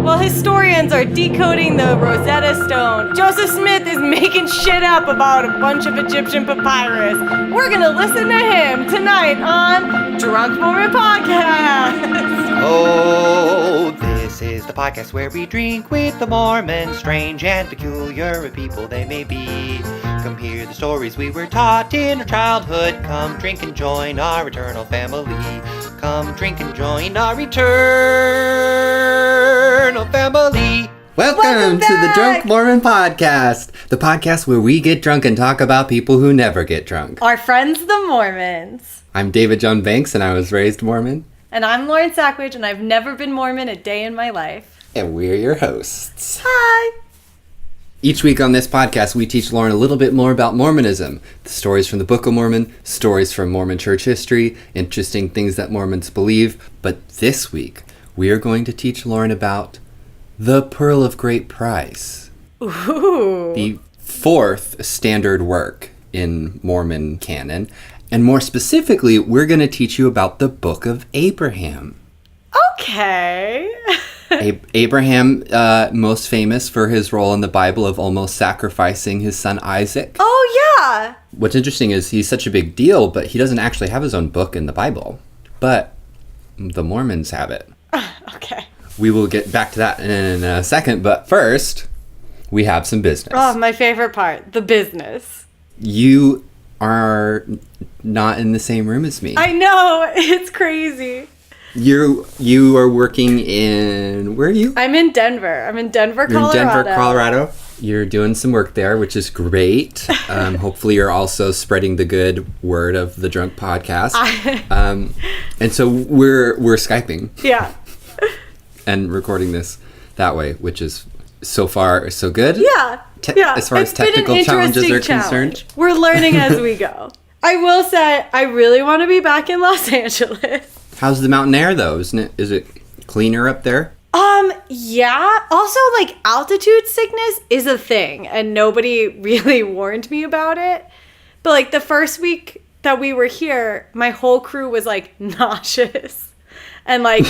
While historians are decoding the Rosetta Stone, Joseph Smith is making shit up about a bunch of Egyptian papyrus. We're gonna listen to him tonight on Drunk Mormon Podcast. Oh, this is the podcast where we drink with the Mormons, strange and peculiar people they may be. Come hear the stories we were taught in our childhood. Come drink and join our eternal family. Come drink and join our eternal family. Welcome to the Drunk Mormon Podcast, the podcast where we get drunk and talk about people who never get drunk. Our friends, the Mormons. I'm David John Banks, and I was raised Mormon. And I'm Lauren Sackridge, and I've never been Mormon a day in my life. And we're your hosts. Hi! Each week on this podcast, we teach Lauren a little bit more about Mormonism, the stories from the Book of Mormon, stories from Mormon church history, interesting things that Mormons believe. But this week, we are going to teach Lauren about the Pearl of Great Price. Ooh. The fourth standard work in Mormon canon. And more specifically, we're going to teach you about the Book of Abraham. Okay. Abraham, most famous for his role in the Bible of almost sacrificing his son Isaac. Oh, yeah. What's interesting is he's such a big deal, but he doesn't actually have his own book in the Bible. But the Mormons have it. Okay. We will get back to that in a second, but first, we have some business. Oh, my favorite part, the business. You are not in the same room as me. I know, it's crazy. You are working in, where are you? I'm in Denver. Colorado. You're in Denver, Colorado. You're doing some work there, which is great. Hopefully you're also spreading the good word of the Drunk Podcast. And so we're Skyping. Yeah. And recording this that way, which is so far so good. Yeah. As far as technical challenges are concerned. We're learning as we go. I will say, I really want to be back in Los Angeles. How's the mountain air, though? Is it cleaner up there? Yeah. Also, like, altitude sickness is a thing, and nobody really warned me about it. But, like, the first week that we were here, my whole crew was, like, nauseous and, like,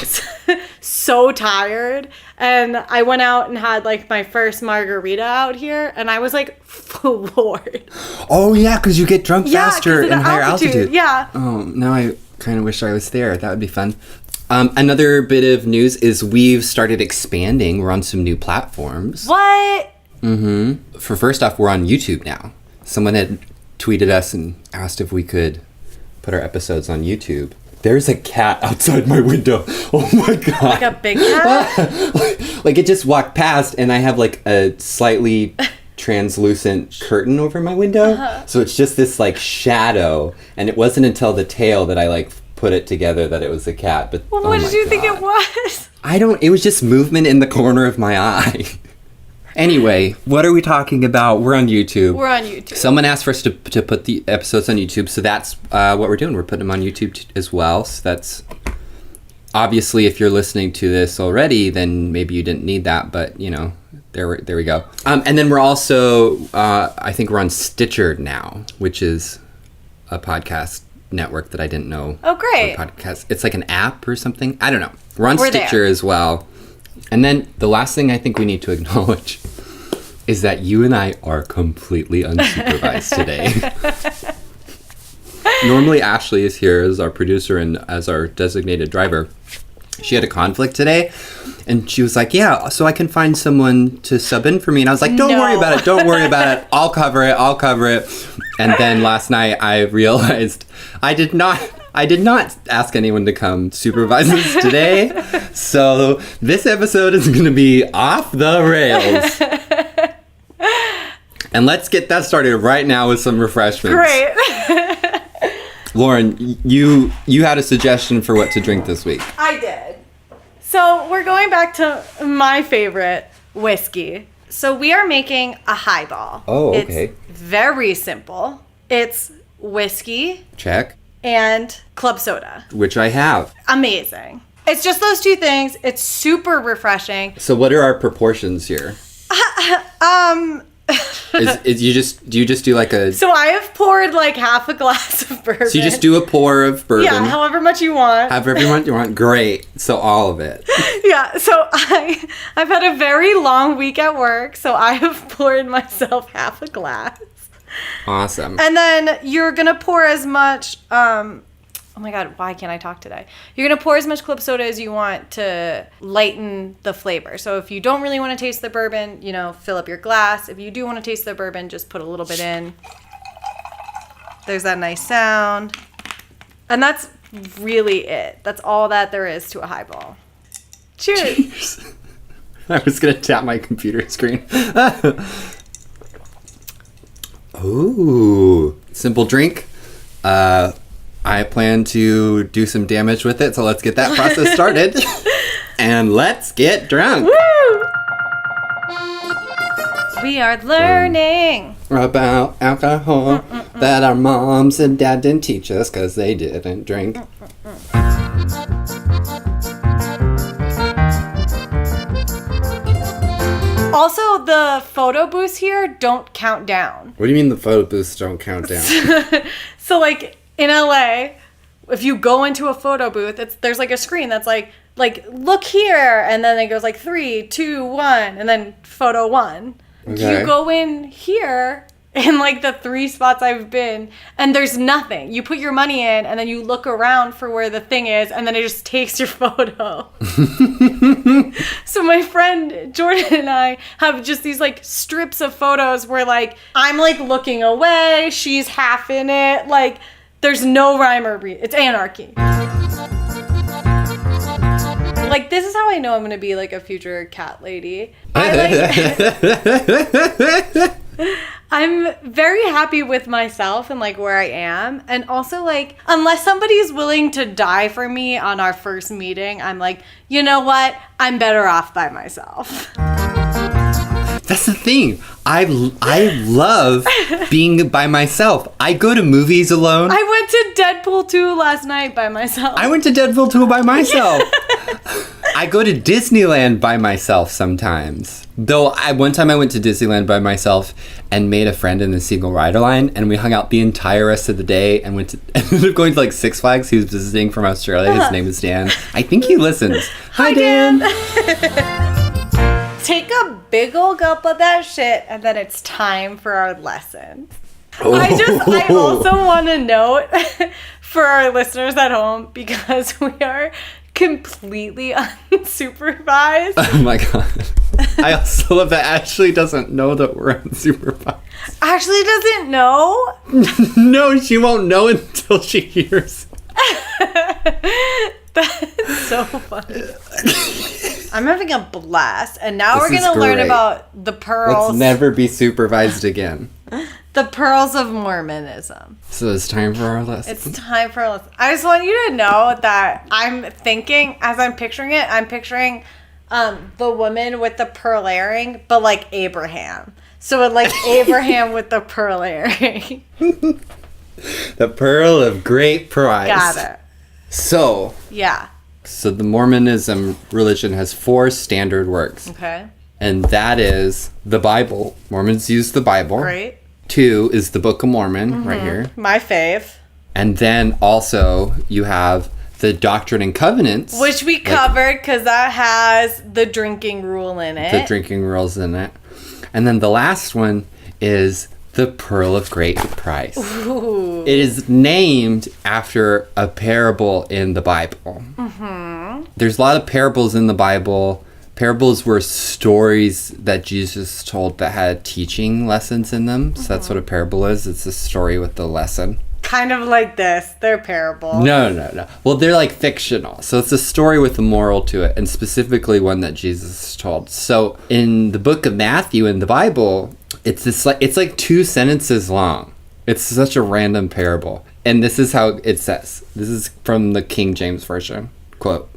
so tired. And I went out and had, like, my first margarita out here, and I was, like, floored. Oh, yeah, because you get drunk faster in higher altitude. Yeah. Oh, now I kind of wish I was there. That would be fun. Another bit of news is we've started expanding. We're on some new platforms. What? Mm-hmm. First off, we're on YouTube now. Someone had tweeted us and asked if we could put our episodes on YouTube. There's a cat outside my window. Oh my God. Like a big cat? Like it just walked past and I have like a slightly translucent curtain over my window. Uh-huh. So it's just this like shadow. And it wasn't until the tail that I like put it together that it was a cat. But well, what did you think it was? It was just movement in the corner of my eye. Anyway, what are we talking about? We're on YouTube. We're on YouTube. Someone asked for us to put the episodes on YouTube, so that's what we're doing. We're putting them on YouTube as well. So that's obviously, if you're listening to this already, then maybe you didn't need that. But you know, there we go. And then we're also, I think we're on Stitcher now, which is a podcast network that I didn't know. Oh, great! Podcast. It's like an app or something. I don't know. We're on Stitcher there as well. And then the last thing I think we need to acknowledge is that you and I are completely unsupervised today. Normally Ashley is here as our producer and as our designated driver. She had a conflict today and she was like, yeah, so I can find someone to sub in for me. And I was like, don't worry about it. I'll cover it. And then last night I realized I did not ask anyone to come supervise us today. So this episode is going to be off the rails. And let's get that started right now with some refreshments. Great. Lauren, you had a suggestion for what to drink this week. I did. So we're going back to my favorite whiskey. So we are making a highball. Oh, okay. It's very simple. It's whiskey. Check. And club soda. Which I have. Amazing. It's just those two things. It's super refreshing. So what are our proportions here? Do you just do like a... So I have poured like half a glass of bourbon. So you just do a pour of bourbon. Yeah, however much you want. However much you want. Great. So all of it. Yeah, so I've had a very long week at work, so I have poured myself half a glass. Awesome. And then you're going to pour as much, oh my God, why can't I talk today? You're going to pour as much club soda as you want to lighten the flavor. So if you don't really want to taste the bourbon, fill up your glass. If you do want to taste the bourbon, just put a little bit in. There's that nice sound. And that's really it. That's all that there is to a highball. Cheers. I was going to tap my computer screen. Ooh, simple drink. I plan to do some damage with it, so let's get that process started. And let's get drunk. Woo! We are learning about alcohol that our moms and dad didn't teach us because they didn't drink. Also, the photo booths here don't count down. What do you mean the photo booths don't count down? So, like, in LA, if you go into a photo booth, there's, like, a screen that's like, look here, and then it goes, like, 3, 2, 1, and then photo 1. Okay. You go in here, in, like, the 3 spots I've been, and there's nothing. You put your money in, and then you look around for where the thing is, and then it just takes your photo. So my friend Jordan and I have just these, like, strips of photos where, like, I'm, like, looking away, she's half in it, like, there's no rhyme or reason. It's anarchy. Like, this is how I know I'm going to be, like, a future cat lady. I'm very happy with myself and, like, where I am. And also, like, unless somebody's willing to die for me on our first meeting, I'm like, you know what? I'm better off by myself. That's the thing. I love being by myself. I go to movies alone. I went to Deadpool 2 last night by myself. I went to Deadpool 2 by myself. I go to Disneyland by myself sometimes. Though one time I went to Disneyland by myself and made a friend in the single rider line, and we hung out the entire rest of the day and ended up going to, like, Six Flags. He was visiting from Australia. His name is Dan. I think he listens. Hi, Dan. Take a big old gulp of that shit, and then it's time for our lesson. Oh. I also want to note for our listeners at home, because we are completely unsupervised. Oh my God. I also love that Ashley doesn't know that we're unsupervised. Ashley doesn't know? No, she won't know until she hears. That's so funny. I'm having a blast, and now we're going to learn about the pearls. Let's never be supervised again. The pearls of Mormonism. So it's time for our lesson. It's time for our lesson. I just want you to know that I'm thinking, as I'm picturing it, I'm picturing the woman with the pearl earring, but like Abraham. So like Abraham with the pearl earring. The pearl of great price. Got it. So. Yeah. So the Mormonism religion has 4 standard works. Okay. And that is the Bible. Mormons use the Bible. Great. 2 is the Book of Mormon, right here. My fave. And then also you have the Doctrine and Covenants. Which we covered because that has the drinking rule in it. The drinking rules in it. And then the last one is the Pearl of Great Price. Ooh. It is named after a parable in the Bible. Mm-hmm. There's a lot of parables in the Bible. Parables were stories that Jesus told that had teaching lessons in them. So that's what a parable is. It's a story with the lesson. Kind of like this. They're parables. No. Well, they're like fictional. So it's a story with a moral to it, and specifically one that Jesus told. So in the book of Matthew in the Bible, it's like 2 sentences long. It's such a random parable. And this is how it says. This is from the King James Version. Quote,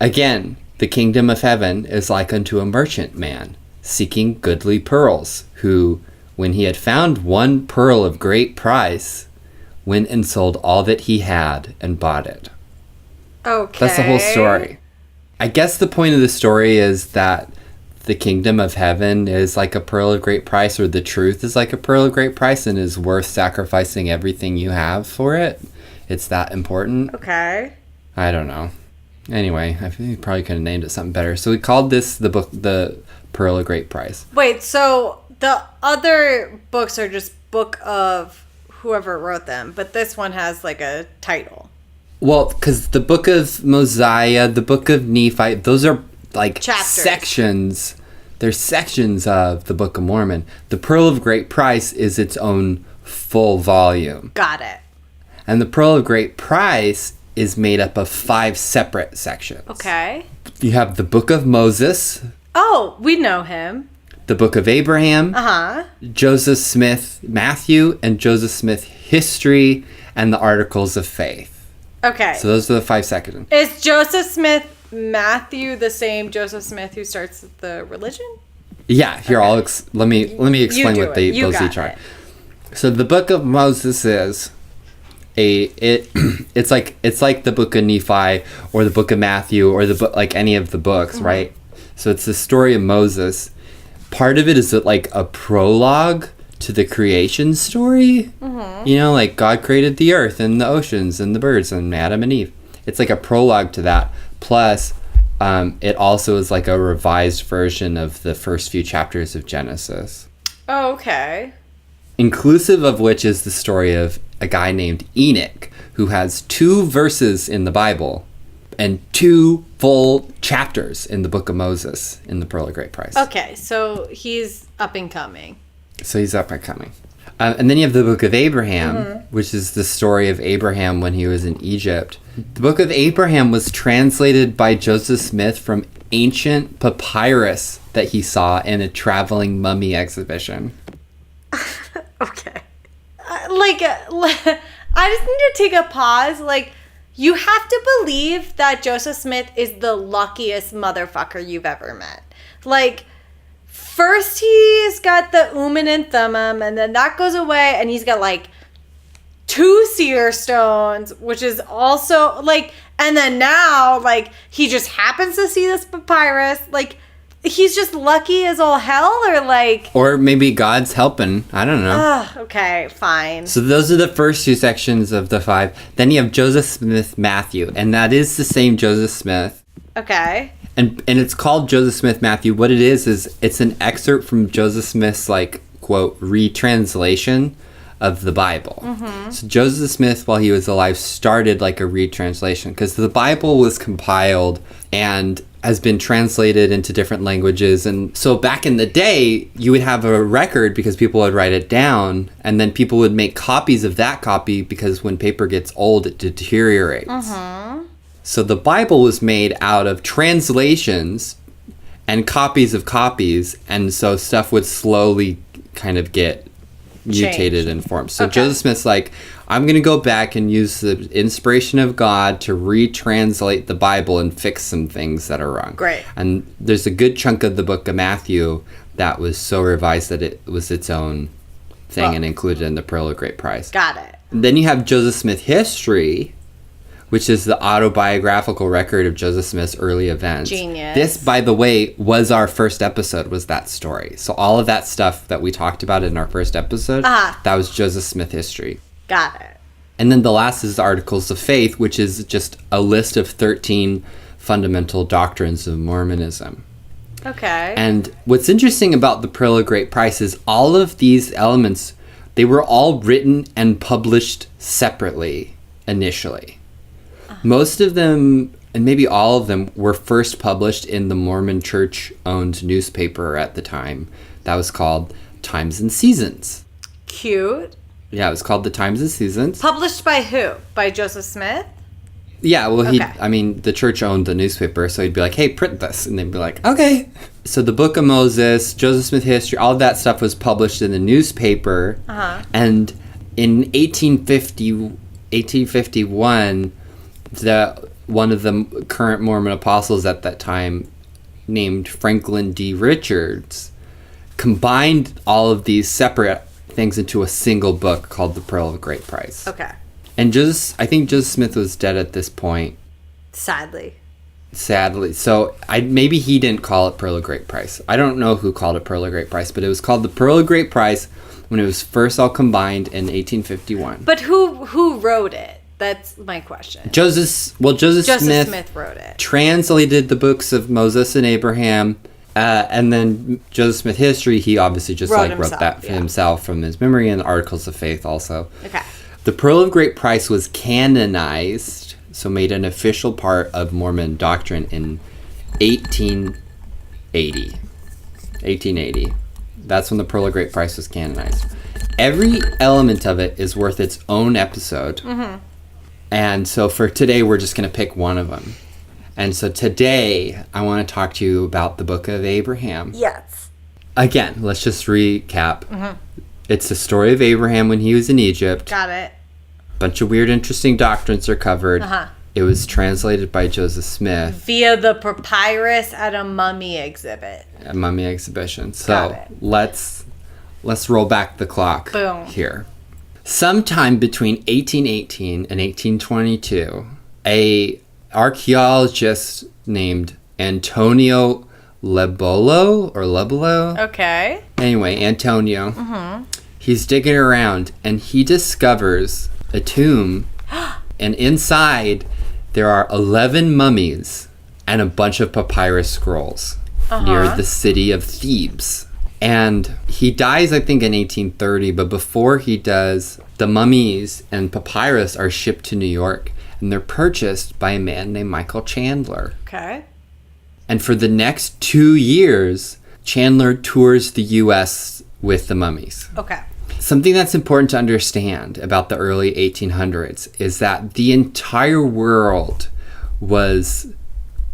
"Again, the kingdom of heaven is like unto a merchant man, seeking goodly pearls, who, when he had found one pearl of great price, went and sold all that he had and bought it." Okay. That's the whole story. I guess the point of the story is that the kingdom of heaven is like a pearl of great price, or the truth is like a pearl of great price and is worth sacrificing everything you have for it. It's that important. Okay. I don't know. Anyway, I think we probably could have named it something better. So we called this the book, the Pearl of Great Price. Wait, so the other books are just book of whoever wrote them, but this one has like a title. Well, because the book of Mosiah, the book of Nephi, those are like chapters. Sections. They're sections of the Book of Mormon. The Pearl of Great Price is its own full volume. Got it. And the Pearl of Great Price is made up of 5 separate sections. Okay. You have the Book of Moses. Oh, we know him. The Book of Abraham. Uh-huh. Joseph Smith Matthew, and Joseph Smith History, and the Articles of Faith. Okay. So those are the 5 sections. Is Joseph Smith Matthew the same Joseph Smith who starts the religion? Yeah, here Okay. let me explain what those got each are. it. So the Book of Moses is it's like the Book of Nephi or the Book of Matthew or the book, like any of the books, Mm-hmm. right? So it's the story of Moses. Part of it is like a prologue to the creation story. Mm-hmm. You know, like God created the earth and the oceans and the birds and Adam and Eve. It's like a prologue to that. Plus, it also is like a revised version of the first few chapters of Genesis. Oh, okay. Inclusive of which is the story of a guy named Enoch, who has 2 verses in the Bible and 2 full chapters in the Book of Moses in the Pearl of Great Price. Okay, so he's up and coming. So he's up and coming. And then you have the Book of Abraham, which is the story of Abraham when he was in Egypt. The Book of Abraham was translated by Joseph Smith from ancient papyrus that he saw in a traveling mummy exhibition. Okay. I just need to take a pause. Like, you have to believe that Joseph Smith is the luckiest motherfucker you've ever met. Like, first he's got the and Thummim, and then that goes away, and he's got, like, 2 seer stones, which is also, like, and then now, like, he just happens to see this papyrus. Like, he's just lucky as all hell, or, like... Or maybe God's helping. I don't know. Okay, fine. So those are the first 2 sections of the 5. Then you have Joseph Smith Matthew, and that is the same Joseph Smith. Okay. And it's called Joseph Smith Matthew. What it is it's an excerpt from Joseph Smith's, like, quote, retranslation of the Bible. Mm-hmm. So Joseph Smith, while he was alive, started like a retranslation because the Bible was compiled and has been translated into different languages. And so back in the day, you would have a record because people would write it down, and then people would make copies of that copy because when paper gets old, it deteriorates. Mm-hmm. So the Bible was made out of translations and copies of copies, and so stuff would slowly kind of get mutated and formed. So okay. Joseph Smith's like, I'm going to go back and use the inspiration of God to retranslate the Bible and fix some things that are wrong. Great. And there's a good chunk of the Book of Matthew that was so revised that it was its own thing and included in the Pearl of Great Price. Got it. And then you have Joseph Smith History, which is the autobiographical record of Joseph Smith's early events. Genius. This, by the way, was our first episode, was that story. So all of that stuff that we talked about in our first episode, that was Joseph Smith History. Got it. And then the last is the Articles of Faith, which is just a list of 13 fundamental doctrines of Mormonism. Okay. And what's interesting about the Pearl of Great Price is all of these elements, they were all written and published separately initially. Most of them, and maybe all of them, were first published in the Mormon Church-owned newspaper at the time. That was called Times and Seasons. Cute. Yeah, it was called the Times and Seasons. Published by who? By Joseph Smith? Yeah, well, okay. The church owned the newspaper, so he'd be like, hey, print this. And they'd be like, okay. So the Book of Moses, Joseph Smith History, all of that stuff was published in the newspaper. Uh-huh. And in 1851... one of the current Mormon apostles at that time, named Franklin D. Richards, combined all of these separate things into a single book called The Pearl of Great Price. Okay. And I think Joseph Smith was dead at this point. Sadly. Sadly. So maybe he didn't call it Pearl of Great Price. I don't know who called it Pearl of Great Price, but it was called the Pearl of Great Price when it was first all combined in 1851. But who wrote it? That's my question. Joseph Smith wrote it. Translated the books of Moses and Abraham, and then Joseph Smith history, he obviously just wrote that himself from his memory, and the Articles of Faith also. Okay. The Pearl of Great Price was canonized, so made an official part of Mormon doctrine in 1880. 1880. That's when the Pearl of Great Price was canonized. Every element of it is worth its own episode. Mm-hmm. And so for today, we're just going to pick one of them. And so today, I want to talk to you about the Book of Abraham. Yes. Again, let's just recap. Mm-hmm. It's the story of Abraham when he was in Egypt. Got it. Bunch of weird, interesting doctrines are covered. Uh-huh. It was translated by Joseph Smith. Via the papyrus at a mummy exhibit. A mummy exhibition. So let's roll back the clock. Boom. Here. Sometime between 1818 and 1822, a archaeologist named Antonio Lebolo. Okay. Anyway, Antonio. Mm-hmm. He's digging around and he discovers a tomb, and inside there are 11 mummies and a bunch of papyrus scrolls near the city of Thebes. And he dies, I think, in 1830, but before he does, the mummies and papyrus are shipped to New York, and they're purchased by a man named Michael Chandler. Okay. And for the next 2 years, Chandler tours the U.S. with the mummies. Okay. Something that's important to understand about the early 1800s is that the entire world was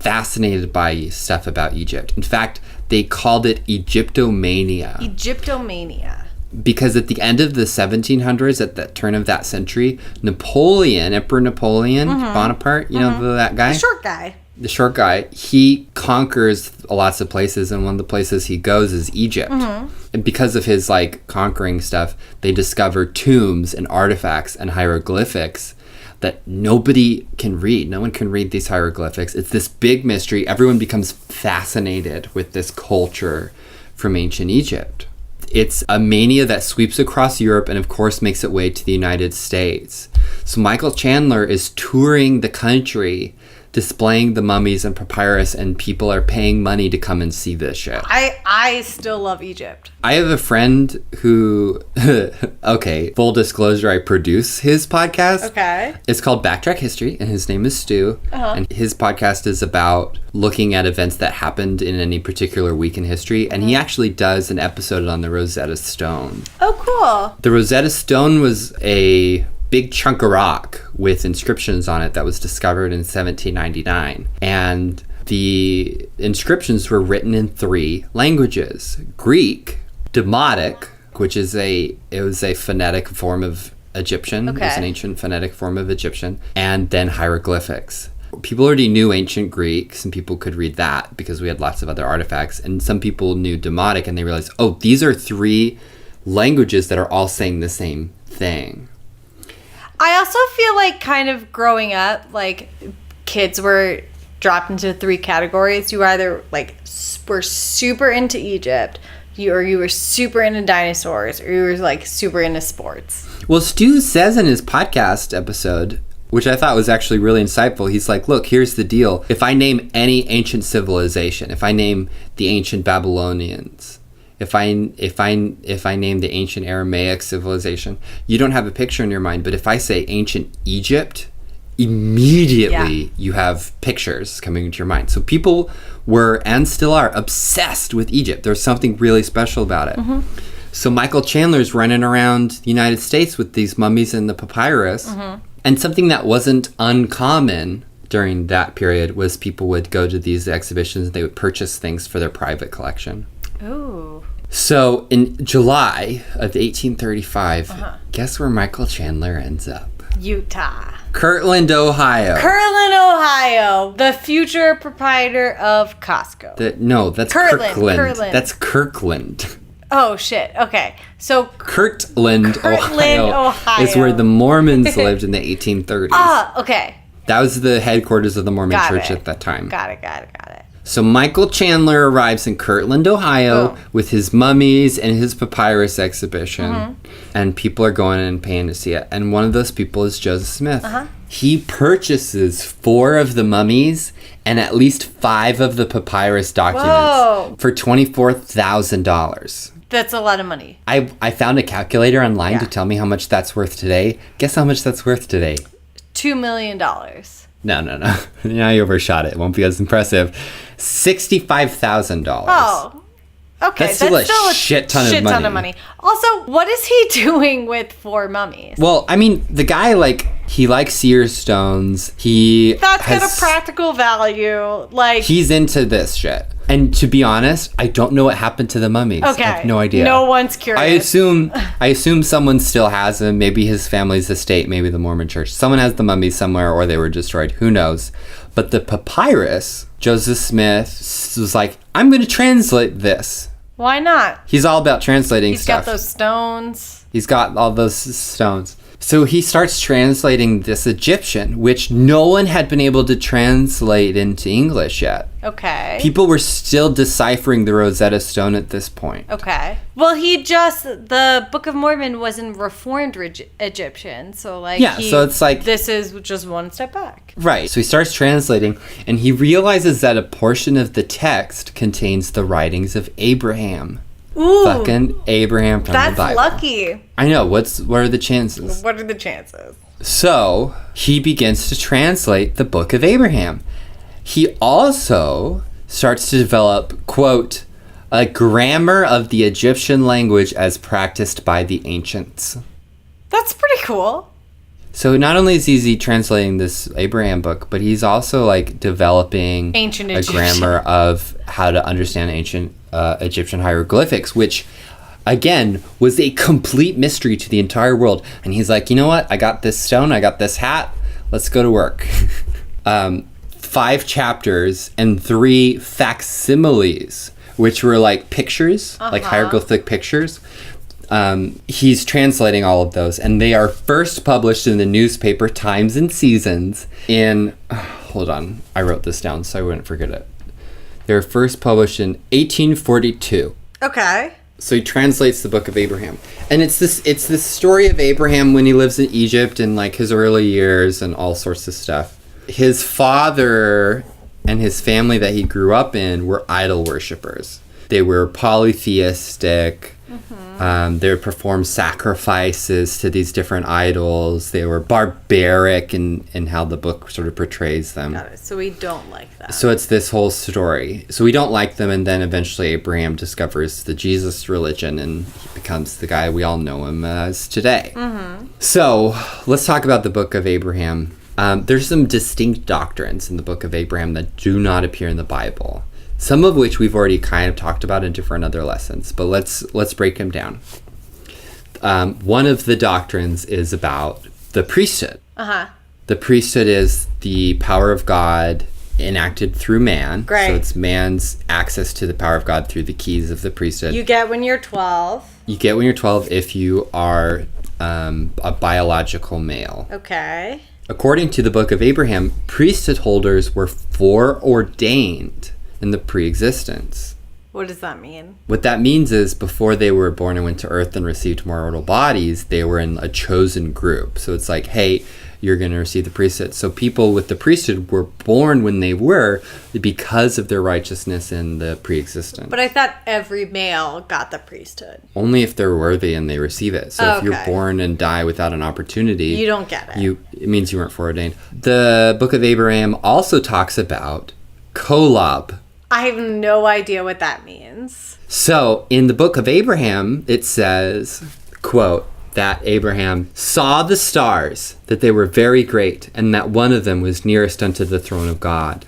fascinated by stuff about Egypt. In fact, they called it Egyptomania. Egyptomania. Because at the end of the 1700s, at the turn of that century, Emperor Napoleon Bonaparte, you know that guy? The short guy, he conquers lots of places, and one of the places he goes is Egypt. Mm-hmm. And because of his conquering stuff, they discover tombs and artifacts and hieroglyphics that nobody can read. No one can read these hieroglyphics. It's this big mystery. Everyone becomes fascinated with this culture from ancient Egypt. It's a mania that sweeps across Europe and, of course, makes its way to the United States. So Michael Chandler is touring the country, displaying the mummies and papyrus, and people are paying money to come and see this shit. I still love Egypt. I have a friend who, okay, full disclosure, I produce his podcast. Okay. It's called Backtrack History, and his name is Stu. Uh-huh. And his podcast is about looking at events that happened in any particular week in history. And he actually does an episode on the Rosetta Stone. Oh, cool. The Rosetta Stone was a big chunk of rock with inscriptions on it that was discovered in 1799. And the inscriptions were written in 3 languages: Greek, Demotic, which is a phonetic form of Egyptian. Okay. It was an ancient phonetic form of Egyptian, and then hieroglyphics. People already knew ancient Greek. Some people could read that because we had lots of other artifacts, and some people knew Demotic, and they realized, oh, these are 3 languages that are all saying the same thing. I also feel like kind of growing up, kids were dropped into 3 categories. You either were super into Egypt, you were super into dinosaurs, or you were super into sports. Well, Stu says in his podcast episode, which I thought was actually really insightful, he's like, look, here's the deal. If I name any ancient civilization, if I name the ancient Babylonians, if I name the ancient Aramaic civilization, you don't have a picture in your mind. But if I say ancient Egypt, immediately you have pictures coming into your mind. So people were, and still are, obsessed with Egypt. There's something really special about it. Mm-hmm. So Michael Chandler's running around the United States with these mummies and the papyrus. Mm-hmm. And something that wasn't uncommon during that period was people would go to these exhibitions and they would purchase things for their private collection. Ooh. So in July of 1835, guess where Michael Chandler ends up? Utah. Kirtland, Ohio. The future proprietor of Costco. No, that's Kirtland. That's Kirkland. Oh, shit. Okay. So Kirtland, Ohio is where the Mormons lived in the 1830s. Okay. That was the headquarters of the Mormon Got Church it. at that time. Got it. So Michael Chandler arrives in Kirtland, Ohio, Boom. with his mummies and his papyrus exhibition. And people are going in and paying to see it. And one of those people is Joseph Smith. He purchases 4 of the mummies and at least 5 of the papyrus documents for $24,000. That's a lot of money. I found a calculator online to tell me how much that's worth today. Guess how much that's worth today? $2 million. No. Now you overshot it. It won't be as impressive. $65,000. Oh. Okay, That's still a shit ton of money. Also, what is he doing with 4 mummies? Well, I mean, the guy, he likes seer stones. That's got a practical value. He's into this shit. And to be honest, I don't know what happened to the mummies. Okay. I have no idea. No one's curious. I assume someone still has them. Maybe his family's estate, maybe the Mormon church. Someone has the mummies somewhere, or they were destroyed. Who knows? But the papyrus, Joseph Smith was like, I'm going to translate this. Why not? He's all about translating stuff. He's got those stones. He's got all those stones. So he starts translating this Egyptian, which no one had been able to translate into English yet. Okay. People were still deciphering the Rosetta Stone at this point. Okay. Well, the Book of Mormon was in Reformed Egyptian, so so it's like this is just one step back. Right. So he starts translating, and he realizes that a portion of the text contains the writings of Abraham. Ooh. Fucking Abraham from the Bible. That's lucky. I know. What are the chances? What are the chances? So he begins to translate the Book of Abraham. He also starts to develop, quote, a grammar of the Egyptian language as practiced by the ancients. That's pretty cool. So not only is he translating this Abraham book, but he's also developing ancient a Egyptian grammar of how to understand ancient Egyptian hieroglyphics, which again was a complete mystery to the entire world. And he's like, you know what? I got this stone. I got this hat. Let's go to work. 5 chapters and 3 facsimiles, which were pictures, hieroglyphic pictures. He's translating all of those, and they are first published in the newspaper Times and Seasons in, hold on, I wrote this down so I wouldn't forget it. They were first published in 1842. Okay. So he translates the Book of Abraham. And it's this story of Abraham when he lives in Egypt and his early years and all sorts of stuff. His father and his family that he grew up in were idol worshippers. They were polytheistic. They would perform sacrifices to these different idols. They were barbaric in how the book sort of portrays them. Got it. So we don't like that. So it's this whole story. So we don't like them, and then eventually Abraham discovers the Jesus religion, and he becomes the guy we all know him as today. So let's talk about the Book of Abraham. There's some distinct doctrines in the Book of Abraham that do not appear in the Bible. Some of which we've already kind of talked about in different other lessons, but let's break them down. One of the doctrines is about the priesthood. The priesthood is the power of God enacted through man. Great. So it's man's access to the power of God through the keys of the priesthood. You get when you're 12. You get when you're 12 if you are a biological male. Okay. According to the Book of Abraham, priesthood holders were foreordained in the pre-existence. What does that mean? What that means is before they were born and went to earth and received mortal bodies, they were in a chosen group. So it's hey, you're going to receive the priesthood. So people with the priesthood were born when they were because of their righteousness in the pre-existence. But I thought every male got the priesthood. Only if they're worthy and they receive it. So if you're born and die without an opportunity, you don't get it. It means you weren't foreordained. The Book of Abraham also talks about kolob. I have no idea what that means. So in the Book of Abraham, it says, quote, that Abraham saw the stars, that they were very great, and that one of them was nearest unto the throne of God.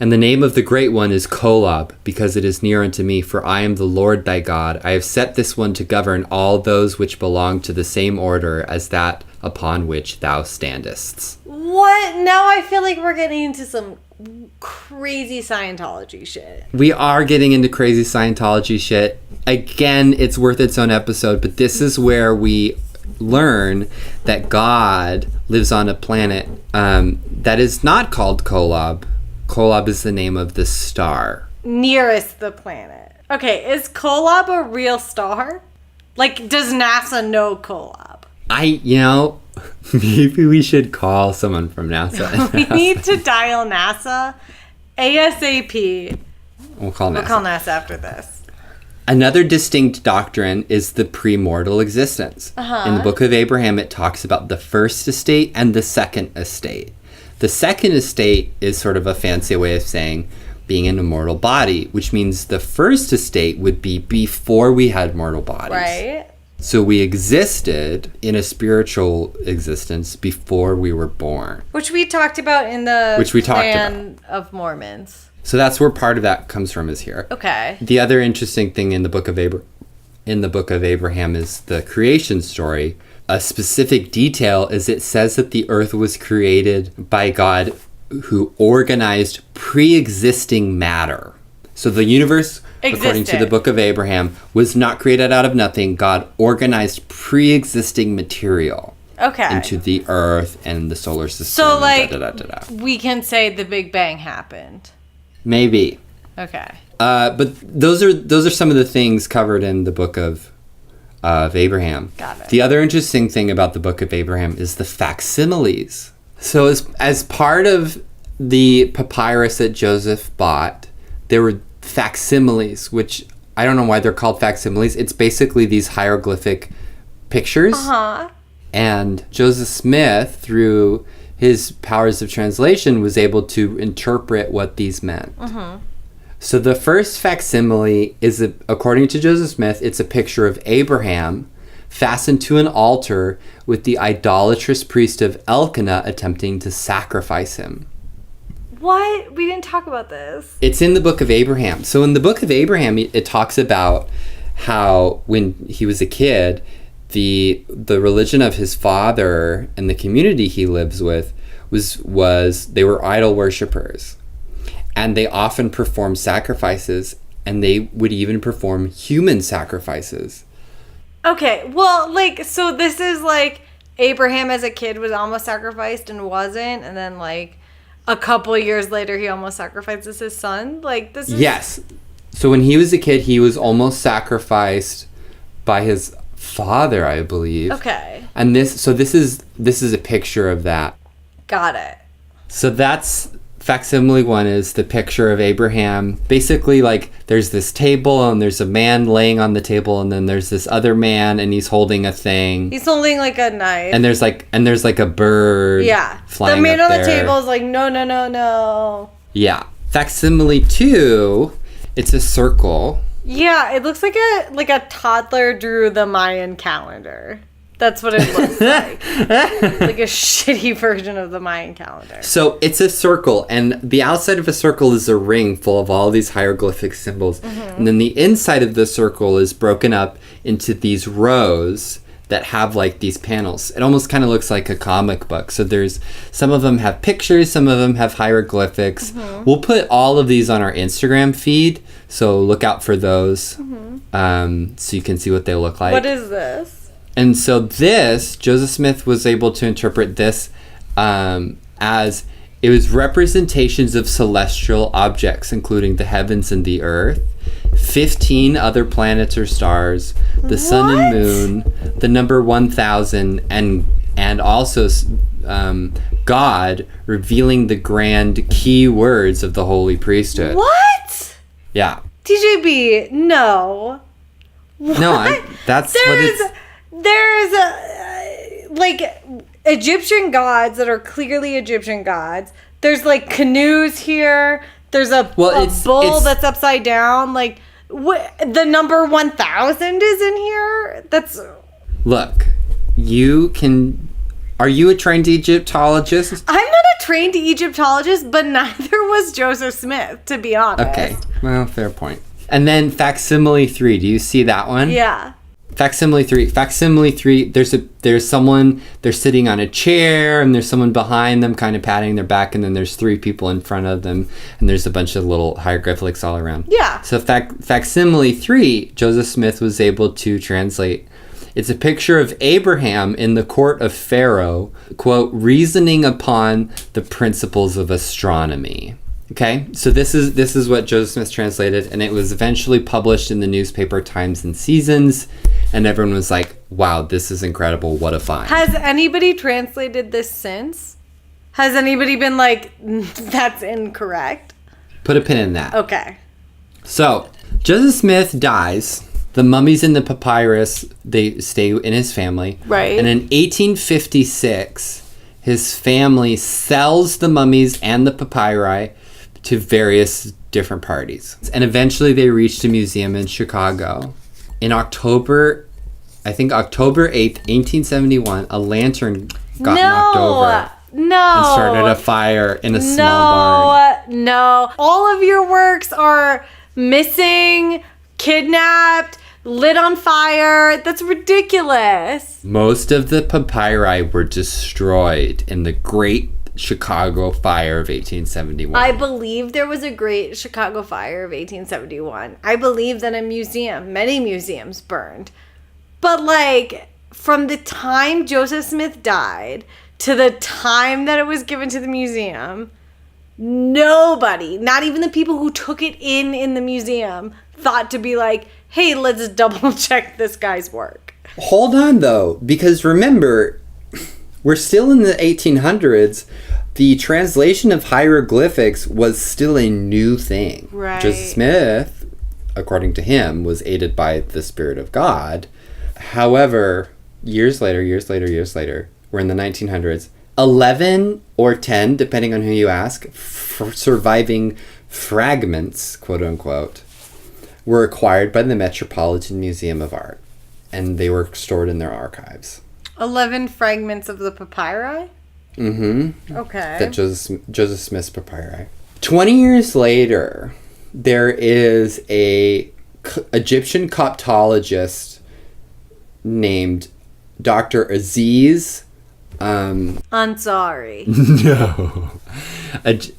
And the name of the great one is Kolob, because it is near unto me, for I am the Lord thy God. I have set this one to govern all those which belong to the same order as that upon which thou standest. What? Now I feel like we're getting into some crazy Scientology shit. We are getting into crazy Scientology shit. Again, it's worth its own episode, but this is where we learn that God lives on a planet that is not called Kolob. Kolob is the name of the star. Nearest the planet. Okay, is Kolob a real star? Like, does NASA know Kolob? Maybe we should call someone from NASA. We need to dial NASA ASAP. We'll call NASA. After this. Another distinct doctrine is the premortal existence. In the Book of Abraham, it talks about the first estate and the second estate. The second estate is sort of a fancy way of saying being in a mortal body, which means the first estate would be before we had mortal bodies. Right. So we existed in a spiritual existence before we were born. Which we talked about in the Plan of Mormons. So that's where part of that comes from, is here. Okay. The other interesting thing in the Book of Abraham is the creation story. A specific detail is it says that the earth was created by God, who organized pre-existing matter. So the universe, according to the Book of Abraham, was not created out of nothing. God organized pre-existing material into the earth and the solar system. So, we can say the Big Bang happened. Maybe. Okay. But those are some of the things covered in the Book of Abraham. Got it. The other interesting thing about the Book of Abraham is the facsimiles. So as part of the papyrus that Joseph bought, there were facsimiles, which I don't know why they're called facsimiles. It's basically these hieroglyphic pictures. And Joseph Smith, through his powers of translation, was able to interpret what these meant. So the first facsimile is, according to Joseph Smith, it's a picture of Abraham fastened to an altar with the idolatrous priest of Elkanah attempting to sacrifice him. What? We didn't talk about this. It's in the Book of Abraham. So in the Book of Abraham, it talks about how when he was a kid, the religion of his father and the community he lives with was they were idol worshipers. And they often performed sacrifices, and they would even perform human sacrifices. Okay, well, so this is Abraham as a kid was almost sacrificed and wasn't, and then a couple of years later he almost sacrifices his son. This is... Yes. So when he was a kid, he was almost sacrificed by his father, I believe. Okay. And this is a picture of that. Got it. So that's facsimile one, is the picture of Abraham. Basically, there's this table and there's a man laying on the table, and then there's this other man and he's holding a thing. He's holding a knife. And there's a bird. Yeah. Flying the man up on the there. table is no. Yeah. Facsimile 2, it's a circle. Yeah, it looks like a toddler drew the Mayan calendar. That's what it looks like. Like a shitty version of the Mayan calendar. So it's a circle, and the outside of a circle is a ring full of all these hieroglyphic symbols. And then the inside of the circle is broken up into these rows that have these panels. It almost kind of looks like a comic book. So there's some of them have pictures, some of them have hieroglyphics. We'll put all of these on our Instagram feed, so look out for those, so you can see what they look like. What is this? And so Joseph Smith was able to interpret this as it was representations of celestial objects, including the heavens and the earth, 15 other planets or stars, the sun and moon, the number 1,000, and also God revealing the grand key words of the holy priesthood. What? Yeah. TJB, no. What? No, that's what it's... There's Egyptian gods that are clearly Egyptian gods. There's canoes here. There's a bull that's upside down. The number 1,000 is in here. Look, are you a trained Egyptologist? I'm not a trained Egyptologist, but neither was Joseph Smith, to be honest. Okay, well, fair point. And then facsimile 3, do you see that one? Yeah. Facsimile 3, there's someone, they're sitting on a chair, and there's someone behind them kind of patting their back, and then there's 3 people in front of them, and there's a bunch of little hieroglyphics all around. Yeah. So facsimile 3, Joseph Smith was able to translate. It's a picture of Abraham in the court of Pharaoh, quote, reasoning upon the principles of astronomy. Okay, so this is what Joseph Smith translated, and it was eventually published in the newspaper Times and Seasons, and everyone was like, wow, this is incredible, what a find. Has anybody translated this since? Has anybody been like, that's incorrect? Put a pin in that. Okay. So, Joseph Smith dies. The mummies in the papyrus, they stay in his family. Right. And in 1856, his family sells the mummies and the papyri to various different parties. And eventually they reached a museum in Chicago. In October 8th, 1871, a lantern got knocked over. No. And started a fire in a small barn. No. All of your works are missing, kidnapped, lit on fire. That's ridiculous. Most of the papyri were destroyed in the Great Chicago Fire of 1871. I believe there was a Great Chicago Fire of 1871. I believe that many museums burned. But like, from the time Joseph Smith died to the time that it was given to the museum, nobody, not even the people who took it in the museum, thought to be like, hey, let's double check this guy's work. Hold on, though, because remember, we're still in the 1800s. The translation of hieroglyphics was still a new thing. Right. Joseph Smith, according to him, was aided by the Spirit of God. However, years later, we're in the 1900s, 11 or 10, depending on who you ask, surviving fragments, quote unquote, were acquired by the Metropolitan Museum of Art, and they were stored in their archives. 11 fragments of the papyri? Mm-hmm. Okay. That Joseph Smith's papyri. 20 years later, there is a Egyptian Coptologist named Dr. Aziz. Ansari. No.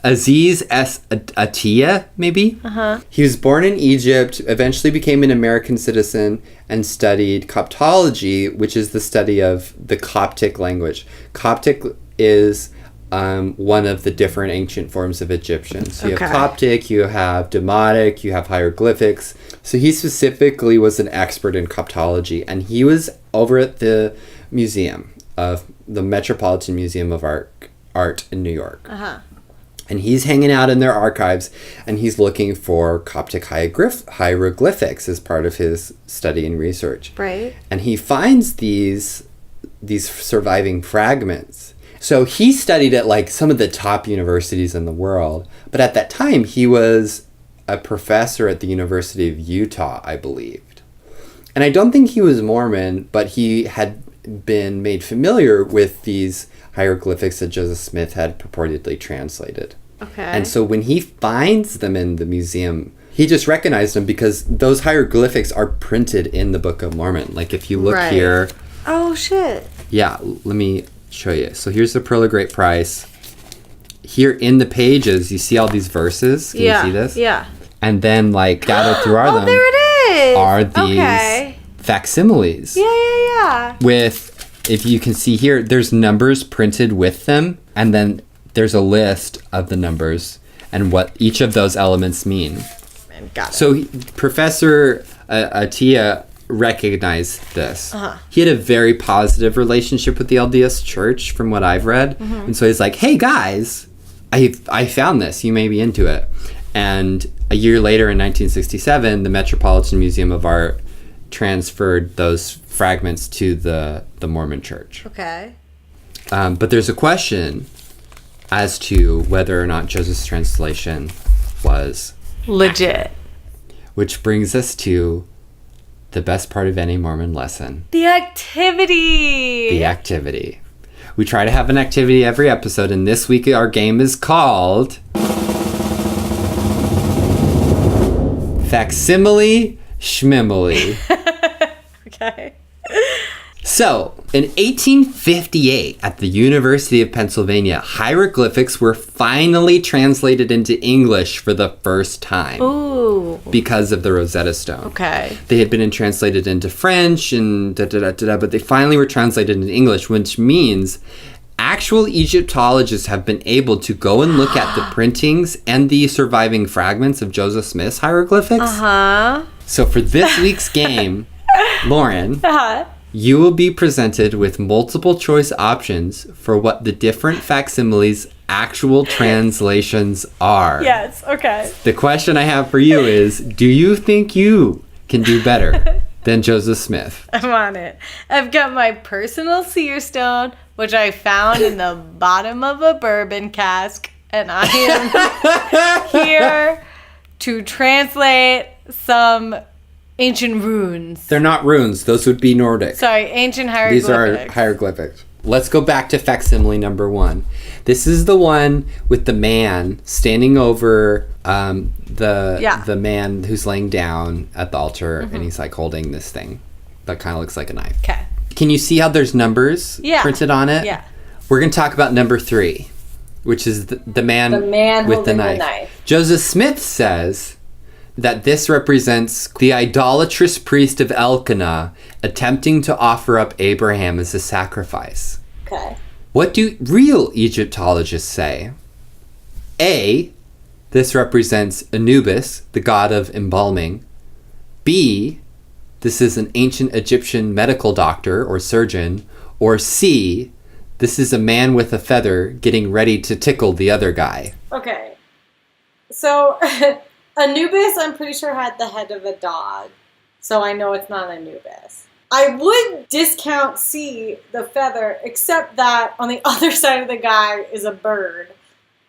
Aziz S. Atiya, maybe? Uh-huh. He was born in Egypt, eventually became an American citizen, and studied Coptology, which is the study of the Coptic language. Coptic is one of the different ancient forms of Egyptian. So you have Coptic, you have Demotic, you have hieroglyphics. So he specifically was an expert in Coptology, and he was over at the museum of the Metropolitan Museum of Art in New York. Uh-huh. And he's hanging out in their archives, and he's looking for Coptic hieroglyphics as part of his study and research. Right. And he finds these surviving fragments. So he studied at like some of the top universities in the world, but at that time he was a professor at the University of Utah, I believed. And I don't think he was Mormon, but he had been made familiar with these hieroglyphics that Joseph Smith had purportedly translated. Okay. And so when he finds them in the museum, he just recognized them because those hieroglyphics are printed in the Book of Mormon. Like if you look here. Oh, shit. Yeah, let me show you. So here's the Pearl of Great Price. Here in the pages, you see all these verses. Can you see this? Yeah. And then like gathered through them there it is. Are these facsimiles. Yeah. With, if you can see here, there's numbers printed with them, and then there's a list of the numbers and what each of those elements mean. Got it. So Professor Atiya recognized this. Uh-huh. He had a very positive relationship with the LDS Church, from what I've read. Mm-hmm. And so he's like, hey guys, I found this. You may be into it. And a year later in 1967, the Metropolitan Museum of Art transferred those fragments to the Mormon Church. Okay. But there's a question as to whether or not Joseph's translation was legit. Which brings us to the best part of any Mormon lesson. The activity. The activity. We try to have an activity every episode, and this week our game is called Facsimile Schmimile. Okay. So, in 1858, at the University of Pennsylvania, hieroglyphics were finally translated into English for the first time. Ooh. Because of the Rosetta Stone. Okay. They had been translated into French and but they finally were translated into English, which means actual Egyptologists have been able to go and look at the printings and the surviving fragments of Joseph Smith's hieroglyphics. Uh-huh. So for this week's game, Lauren, Uh-huh. you will be presented with multiple choice options for what the different facsimiles' actual translations are. Yes, okay. The question I have for you is, do you think you can do better than Joseph Smith? I'm on it. I've got my personal seer stone, which I found in the bottom of a bourbon cask, and I am here to translate some ancient runes. They're not runes. Those would be Nordic. Sorry, ancient hieroglyphics. These are hieroglyphics. Let's go back to facsimile number 1. This is the one with the man standing over the man who's laying down at the altar, and he's like holding this thing that kind of looks like a knife. Okay. Can you see how there's numbers printed on it? Yeah. We're going to talk about number 3, which is the man with the knife. Joseph Smith says that this represents the idolatrous priest of Elkanah attempting to offer up Abraham as a sacrifice. Okay. What do real Egyptologists say? A, this represents Anubis, the god of embalming. B, this is an ancient Egyptian medical doctor or surgeon. Or C, this is a man with a feather getting ready to tickle the other guy. Okay. So, Anubis, I'm pretty sure, had the head of a dog. So I know it's not Anubis. I would discount C, the feather, except that on the other side of the guy is a bird.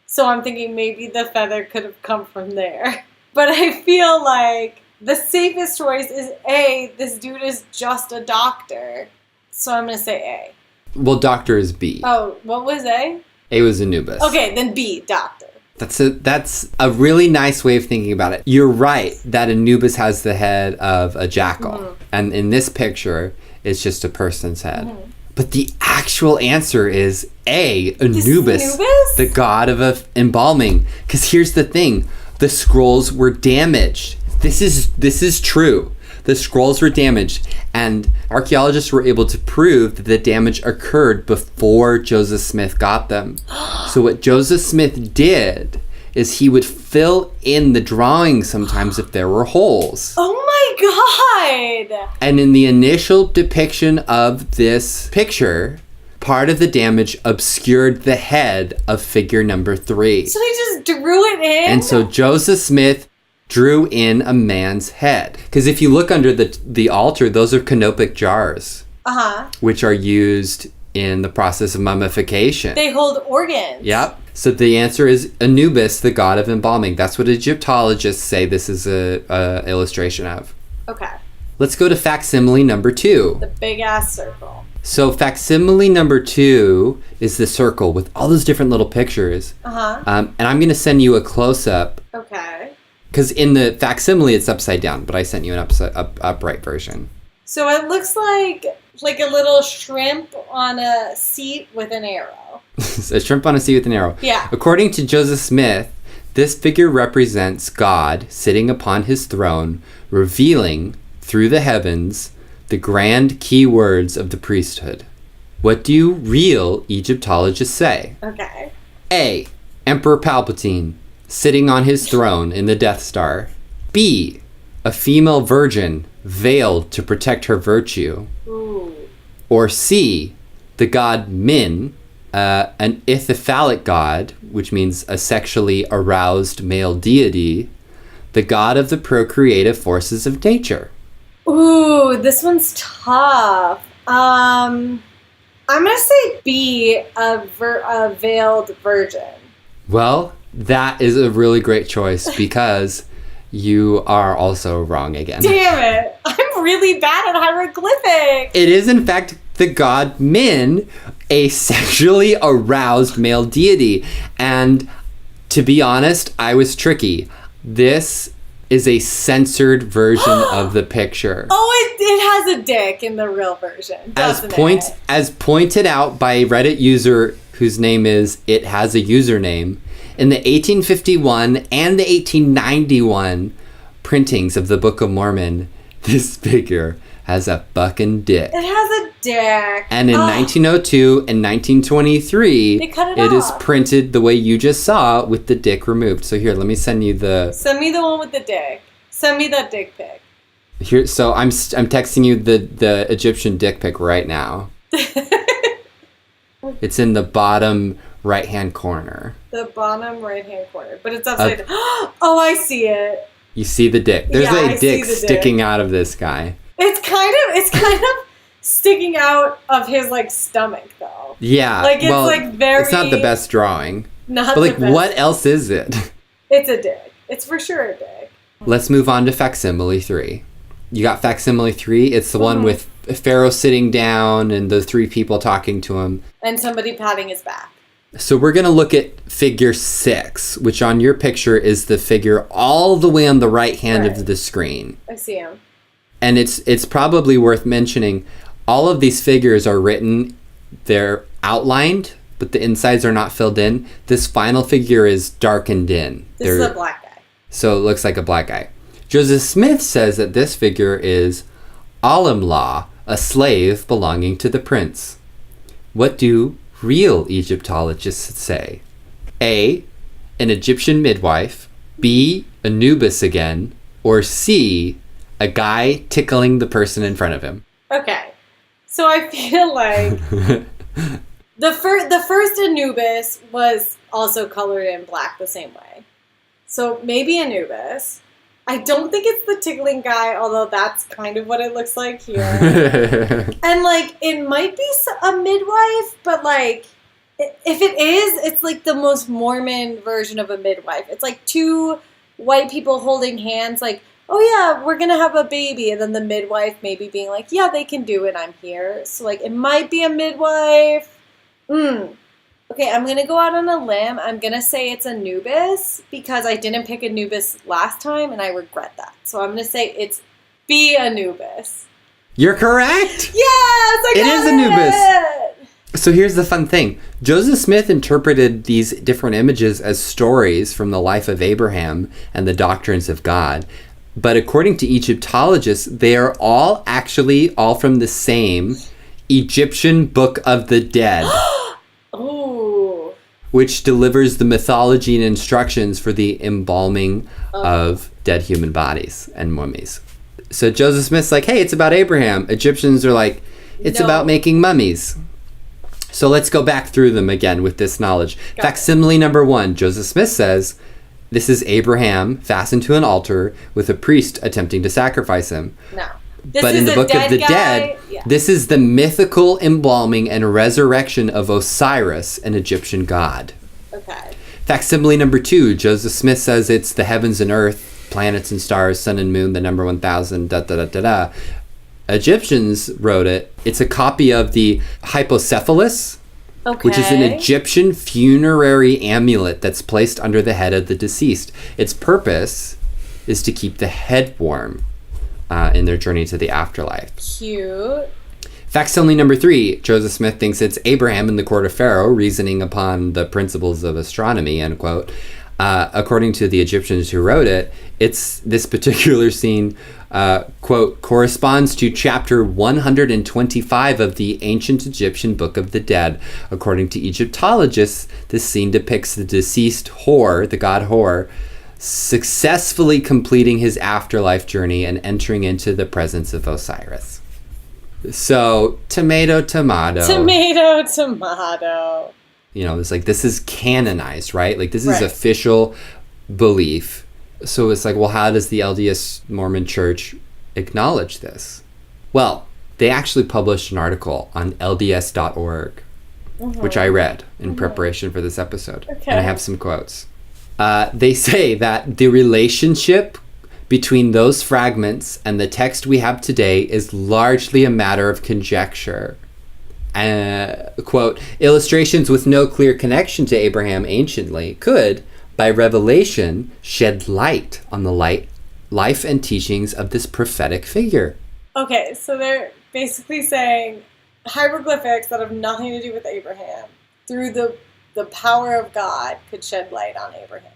So I'm thinking maybe the feather could have come from there. But I feel like the safest choice is A, this dude is just a doctor. So I'm going to say A. Well, doctor is B. Oh, what was A? A was Anubis. Okay, then B, doctor. That's a really nice way of thinking about it. You're right that Anubis has the head of a jackal. Mm-hmm. And in this picture, it's just a person's head. Mm-hmm. But the actual answer is A, Anubis, the god of embalming. Because here's the thing. The scrolls were damaged. This is true. The scrolls were damaged, and archaeologists were able to prove that the damage occurred before Joseph Smith got them. So what Joseph Smith did is he would fill in the drawing sometimes if there were holes. Oh my god! And in the initial depiction of this picture, part of the damage obscured the head of figure number 3. So they just drew it in? And so Joseph Smith drew in a man's head. Because if you look under the altar, those are canopic jars. Uh-huh. Which are used in the process of mummification. They hold organs. Yep. So the answer is Anubis, the god of embalming. That's what Egyptologists say this is a illustration of. Okay. Let's go to facsimile number 2. The big-ass circle. So facsimile number 2 is the circle with all those different little pictures. Uh-huh. And I'm going to send you a close-up. Okay. Because in the facsimile, it's upside down, but I sent you an upright version. So it looks like a little shrimp on a seat with an arrow. A shrimp on a seat with an arrow. Yeah. According to Joseph Smith, this figure represents God sitting upon his throne, revealing through the heavens the grand key words of the priesthood. What do real Egyptologists say? Okay. A, Emperor Palpatine, sitting on his throne in the Death Star. B, a female virgin veiled to protect her virtue. Ooh. Or C, the god Min, an ithyphallic god, which means a sexually aroused male deity, the god of the procreative forces of nature. Ooh, this one's tough. I'm gonna say B, a veiled virgin. Well, that is a really great choice because you are also wrong again. Damn it! I'm really bad at hieroglyphics! It is, in fact, the god Min, a sexually aroused male deity. And to be honest, I was tricky. This is a censored version of the picture. Oh, it has a dick in the real version, doesn't it? As pointed out by a Reddit user whose name is It Has a Username, in the 1851 and the 1891 printings of the Book of Mormon, this figure has a fucking dick. It has a dick. And in 1902 and 1923, they cut it is off. printed the way you just saw with the dick removed. So here, let me send you the... Send me the one with the dick. Send me that dick pic. Here, so I'm texting you the Egyptian dick pic right now. It's in the bottom right-hand corner. The bottom right-hand corner. But it's upside down. Oh, I see it. You see the dick. There's Yeah, a dick sticking out of this guy. It's kind of sticking out of his like stomach though. Yeah. Like it's like very. It's not the best drawing. Not but like, the best. what else is it? It's a dick. It's for sure a dick. Let's move on to facsimile 3. You got facsimile 3. It's the one with Pharaoh sitting down and the 3 people talking to him. And somebody patting his back. So we're going to look at figure 6, which on your picture is the figure all the way on the right hand of the screen. I see him. And it's probably worth mentioning, all of these figures are written, they're outlined, but the insides are not filled in. This final figure is darkened in. This is a black guy. So it looks like a black guy. Joseph Smith says that this figure is Alamlah, a slave belonging to the prince. What do real Egyptologists say? A, an Egyptian midwife. B, Anubis again. Or C, a guy tickling the person in front of him. Okay. So I feel like the first Anubis was also colored in black the same way. So maybe Anubis. I don't think it's the tickling guy, although that's kind of what it looks like here. And like it might be a midwife, but like if it is, it's like the most Mormon version of a midwife. It's like 2 white people holding hands like, oh yeah, we're gonna have a baby, and then the midwife maybe being like, yeah, they can do it, I'm here. So like it might be a midwife. Okay, I'm gonna go out on a limb. I'm gonna say it's Anubis because I didn't pick Anubis last time and I regret that. So I'm gonna say it's B, Anubis. You're correct! Yes, I got it! It is Anubis. So here's the fun thing. Joseph Smith interpreted these different images as stories from the life of Abraham and the doctrines of God. But according to Egyptologists, they are all from the same Egyptian Book of the Dead. Ooh. Which delivers the mythology and instructions for the embalming of dead human bodies and mummies. So Joseph Smith's like, hey, it's about Abraham. Egyptians are like, it's about making mummies. So let's go back through them again with this knowledge. Facsimile number 1, Joseph Smith says, this is Abraham fastened to an altar with a priest attempting to sacrifice him. No. But in the Book of the Dead, this is the mythical embalming and resurrection of Osiris, an Egyptian god. Okay. Facsimile number 2, Joseph Smith says it's the heavens and earth, planets and stars, sun and moon, the number 1000, da-da-da-da-da. Egyptians wrote it. It's a copy of the hypocephalus, which is an Egyptian funerary amulet that's placed under the head of the deceased. Its purpose is to keep the head warm in their journey to the afterlife. Cute. Facsimile number 3, Joseph Smith thinks it's Abraham in the court of Pharaoh, reasoning upon the principles of astronomy, end quote. According to the Egyptians who wrote it, this particular scene, quote, corresponds to chapter 125 of the ancient Egyptian Book of the Dead. According to Egyptologists, this scene depicts the deceased Hor, the god Hor, successfully completing his afterlife journey and entering into the presence of Osiris. So, tomato. Tomato. You know, it's like, this is canonized, right? Like, this is official belief. So it's like, well, how does the LDS Mormon Church acknowledge this? Well, they actually published an article on LDS.org, which I read in preparation for this episode. Okay. And I have some quotes. They say that the relationship between those fragments and the text we have today is largely a matter of conjecture. Quote, illustrations with no clear connection to Abraham anciently could, by revelation, shed light on the life and teachings of this prophetic figure. Okay, so they're basically saying hieroglyphics that have nothing to do with Abraham, through the power of God, could shed light on Abraham.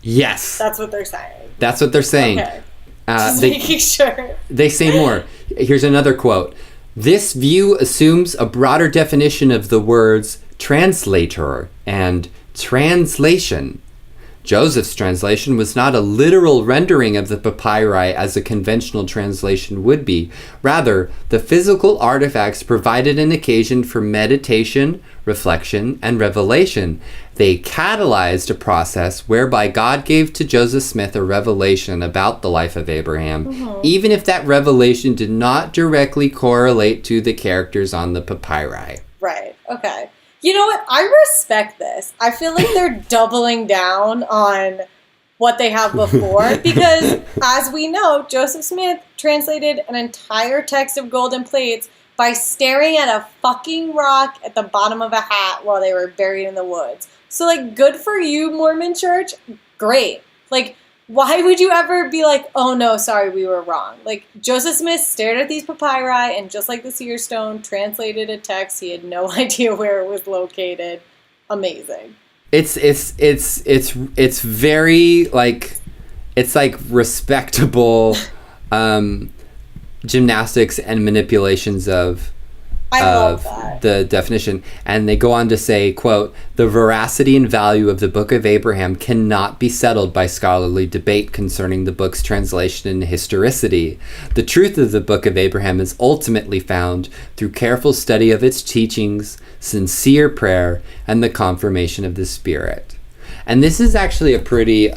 Yes. That's what they're saying. That's what they're saying. Okay. Just making sure. They say more. Here's another quote. This view assumes a broader definition of the words translator and translation. Joseph's translation was not a literal rendering of the papyri as a conventional translation would be. Rather, the physical artifacts provided an occasion for meditation, reflection, and revelation. They catalyzed a process whereby God gave to Joseph Smith a revelation about the life of Abraham, even if that revelation did not directly correlate to the characters on the papyri. Right, okay. You know what? I respect this. I feel like they're doubling down on what they have before because, as we know, Joseph Smith translated an entire text of golden plates by staring at a fucking rock at the bottom of a hat while they were buried in the woods. So, like, good for you, Mormon Church. Great. Like, why would you ever be like, oh no, sorry, we were wrong? Like, Joseph Smith stared at these papyri and, just like the seer stone, translated a text. He had no idea where it was located. Amazing. It's very like, it's like respectable gymnastics and manipulations of the definition. And they go on to say, quote, the veracity and value of the Book of Abraham cannot be settled by scholarly debate concerning the book's translation and historicity. The truth of the Book of Abraham is ultimately found through careful study of its teachings, sincere prayer, and the confirmation of the Spirit. And this is actually a pretty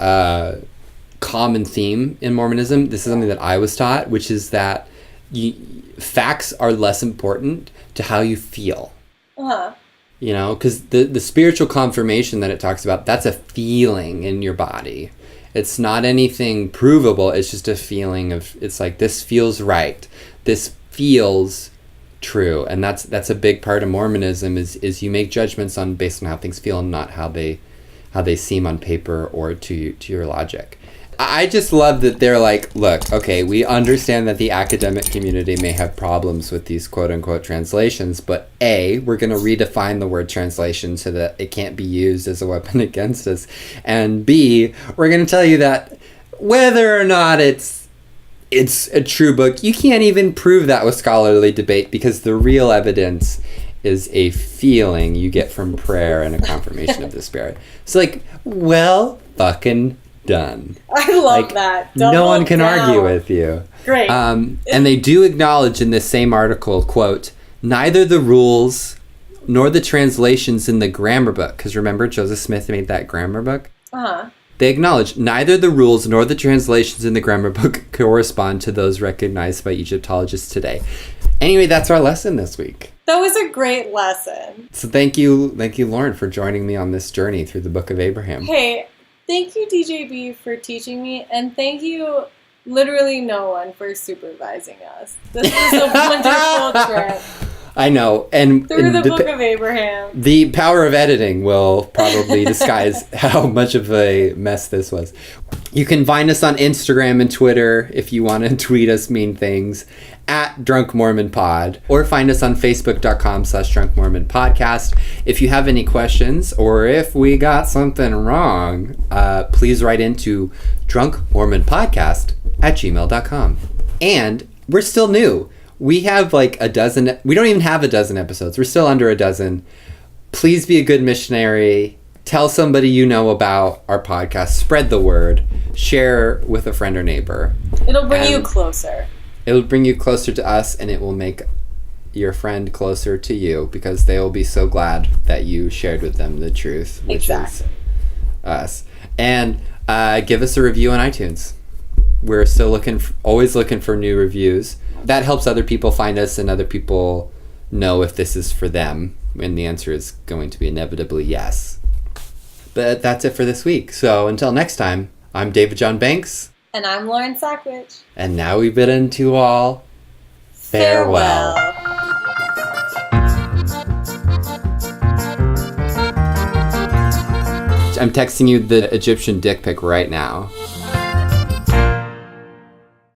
common theme in Mormonism. This is something that I was taught, which is that facts are less important to how you feel. You know, because the spiritual confirmation that it talks about, that's a feeling in your body. It's not anything provable. It's just a feeling of, it's like, this feels right. This feels true. And that's a big part of Mormonism is you make judgments based on how things feel and not how they seem on paper or to your logic. I just love that they're like, look, okay, we understand that the academic community may have problems with these quote-unquote translations, but A, we're going to redefine the word translation so that it can't be used as a weapon against us, and B, we're going to tell you that whether or not it's a true book, you can't even prove that with scholarly debate because the real evidence is a feeling you get from prayer and a confirmation of the Spirit. So, like, well, fucking done. I love that. No one can argue with you. Great. And they do acknowledge in this same article, quote, neither the rules nor the translations in the grammar book, because remember Joseph Smith made that grammar book? They acknowledge neither the rules nor the translations in the grammar book correspond to those recognized by Egyptologists today. Anyway, that's our lesson this week. That was a great lesson. So thank you, Lauren, for joining me on this journey through the Book of Abraham. Hey, thank you, DJB, for teaching me, and thank you, literally no one, for supervising us. This was a wonderful trip. I know, and through the Book of Abraham. The power of editing will probably disguise how much of a mess this was. You can find us on Instagram and Twitter if you want to tweet us mean things at Drunk Mormon Pod, or find us on Facebook.com/Drunk Mormon Podcast. If you have any questions or if we got something wrong, please write into drunkmormonpodcast@gmail.com. And we're still new. We have like a dozen, we don't even have a dozen episodes. We're still under a dozen. Please be a good missionary. Tell somebody you know about our podcast. Spread the word. Share with a friend or neighbor. It'll bring you closer. It'll bring you closer to us, and it will make your friend closer to you because they will be so glad that you shared with them the truth, which is us. And give us a review on iTunes. We're still always looking for new reviews. That helps other people find us and other people know if this is for them. And the answer is going to be inevitably yes. But that's it for this week. So until next time, I'm David John Banks. And I'm Lauren Sackwich. And now we bid unto all farewell. I'm texting you the Egyptian dick pic right now.